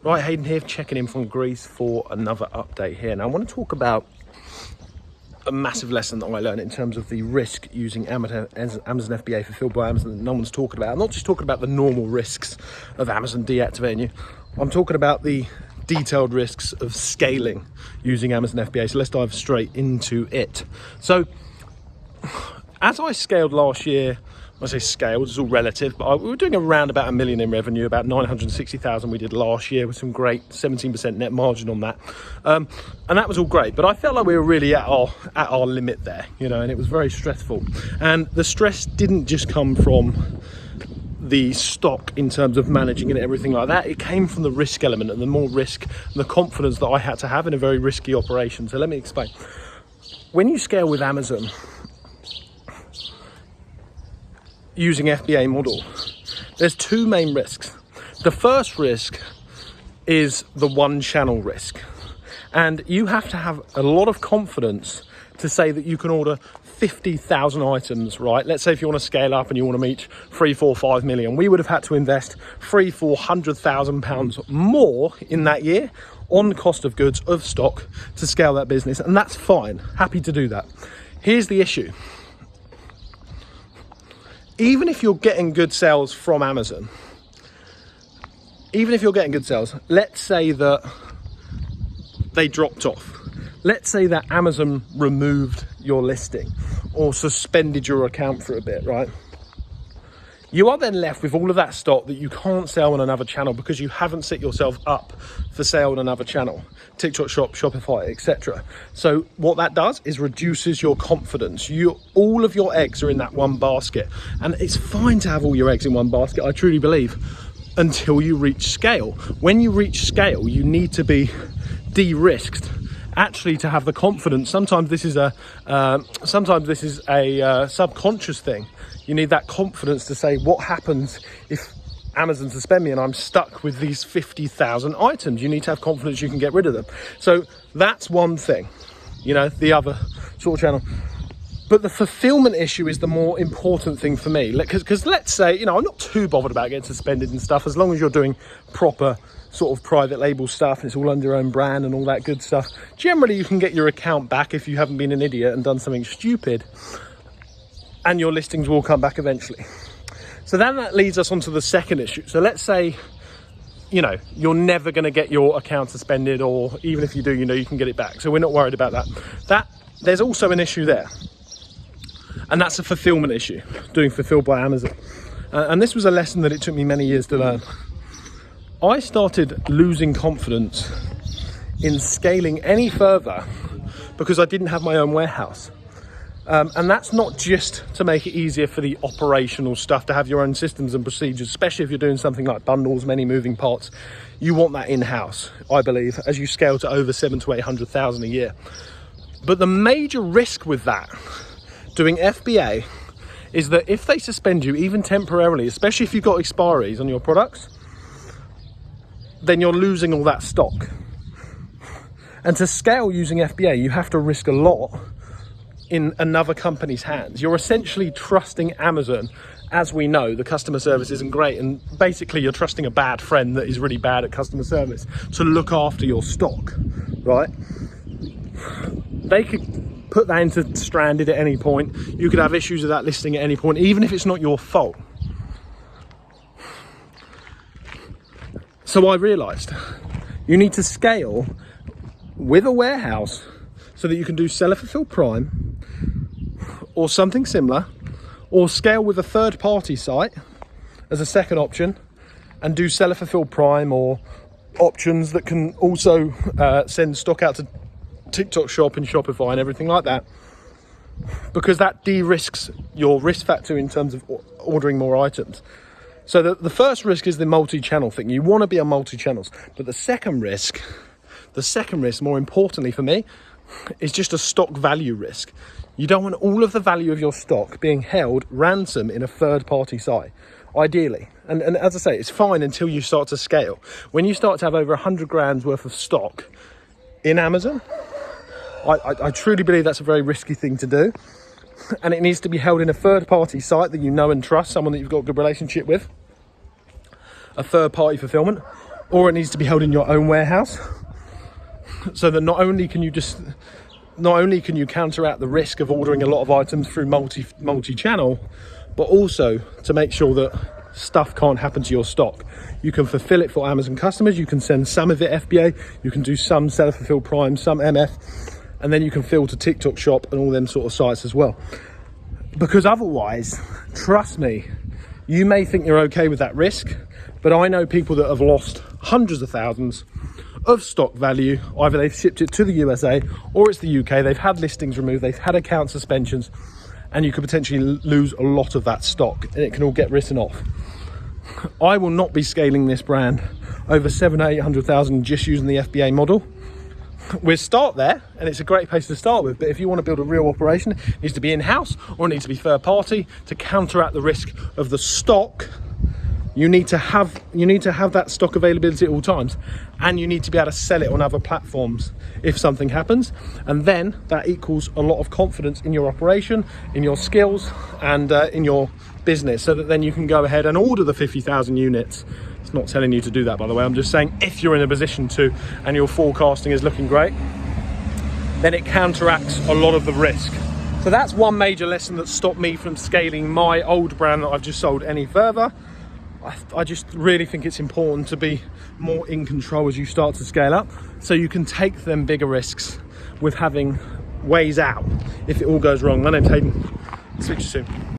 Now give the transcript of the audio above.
Right, Hayden here, checking in from Greece for another update here. Now I want to talk about a massive lesson that I learned in terms of the risk using Amazon FBA fulfilled by Amazon that no one's talking about. I'm not just talking about the normal risks of Amazon deactivating you. I'm talking about the detailed risks of scaling using Amazon FBA. So let's dive straight into it. So as I scaled last year, I say scaled, it's all relative, but we were doing around about $1 million in revenue, about 960,000 we did last year with some great 17% net margin on that. And that was all great, but I felt like we were really at our limit there, you know, and it was very stressful. And the stress didn't just come from the stock in terms of managing it and everything like that. It came from the risk element and the more risk and the confidence that I had to have in a very risky operation. So let me explain. When you scale with Amazon, using FBA model, there's two main risks. The first risk is the one channel risk. And you have to have a lot of confidence to say that you can order 50,000 items, right? Let's say if you want to scale up and you want to meet 3, 4, 5 million, we would have had to invest £300,000-400,000 more in that year on cost of goods, of stock, to scale that business. And that's fine, happy to do that. Here's the issue. Even if you're getting good sales from Amazon, let's say that they dropped off. Let's say that Amazon removed your listing or suspended your account for a bit, right? You are then left with all of that stock that you can't sell on another channel because you haven't set yourself up for sale on another channel, TikTok Shop, Shopify, etc. So what that does is reduces your confidence. All of your eggs are in that one basket, and it's fine to have all your eggs in one basket, I truly believe, until you reach scale. When you reach scale, you need to be de-risked, actually, to have the confidence. Sometimes this is a subconscious thing. You need that confidence to say, what happens if Amazon suspend me and I'm stuck with these 50,000 items? You need to have confidence you can get rid of them. So that's one thing, you know, the other sort of channel. But the fulfillment issue is the more important thing for me. Because let's say, you know, I'm not too bothered about getting suspended and stuff, as long as you're doing proper sort of private label stuff and it's all under your own brand and all that good stuff. Generally, you can get your account back if you haven't been an idiot and done something stupid, and your listings will come back eventually. So then that leads us on to the second issue. So let's say, you know, you're never going to get your account suspended, or even if you do, you know, you can get it back. So we're not worried about that. There's also an issue there, and that's a fulfillment issue, doing fulfilled by Amazon. And this was a lesson that it took me many years to learn. I started losing confidence in scaling any further because I didn't have my own warehouse. And that's not just to make it easier for the operational stuff, to have your own systems and procedures, especially if you're doing something like bundles, many moving parts. You want that in-house, I believe, as you scale to over 700,000 to 800,000 a year. But the major risk with that, doing FBA, is that if they suspend you, even temporarily, especially if you've got expiries on your products, then you're losing all that stock. And to scale using FBA, you have to risk a lot in another company's hands. You're essentially trusting Amazon. As we know, the customer service isn't great, and basically you're trusting a bad friend that is really bad at customer service to look after your stock, right? They could put that into stranded at any point. You could have issues with that listing at any point, even if it's not your fault. So I realized you need to scale with a warehouse so that you can do seller fulfilled prime or something similar, or scale with a third party site as a second option and do seller fulfilled prime or options that can also send stock out to TikTok Shop and Shopify and everything like that, because that de-risks your risk factor in terms of ordering more items. So the first risk is the multi-channel thing. You want to be on multi-channels, but the second risk, more importantly for me, is just a stock value risk. You don't want all of the value of your stock being held ransom in a third-party site, ideally. And as I say, it's fine until you start to scale. When you start to have over 100 grand's worth of stock in Amazon, I truly believe that's a very risky thing to do. And it needs to be held in a third-party site that you know and trust, someone that you've got a good relationship with, a third-party fulfillment. or it needs to be held in your own warehouse, so that not only can you counteract the risk of ordering a lot of items through multi-channel, but also to make sure that stuff can't happen to your stock. You can fulfill it for Amazon customers, you can send some of it FBA, you can do some seller fulfilled Prime, some MF, and then you can fill to TikTok Shop and all them sort of sites as well. Because otherwise, trust me, you may think you're okay with that risk, but I know people that have lost hundreds of thousands of stock value. Either they've shipped it to the USA or it's the UK, they've had listings removed, they've had account suspensions, and you could potentially lose a lot of that stock and it can all get written off. I will not be scaling this brand over 700,000 or 800,000 just using the FBA model. We'll start there, and it's a great place to start with, but if you want to build a real operation, it needs to be in-house or it needs to be third party to counteract the risk of the stock. You need to have that stock availability at all times, and you need to be able to sell it on other platforms if something happens, and then that equals a lot of confidence in your operation, in your skills, and in your business, so that then you can go ahead and order the 50,000 units. It's not telling you to do that, by the way. I'm just saying if you're in a position to and your forecasting is looking great, then it counteracts a lot of the risk. So that's one major lesson that stopped me from scaling my old brand that I've just sold any further. I just really think it's important to be more in control as you start to scale up, so you can take them bigger risks with having ways out if it all goes wrong. My name's Hayden. Speak to you soon.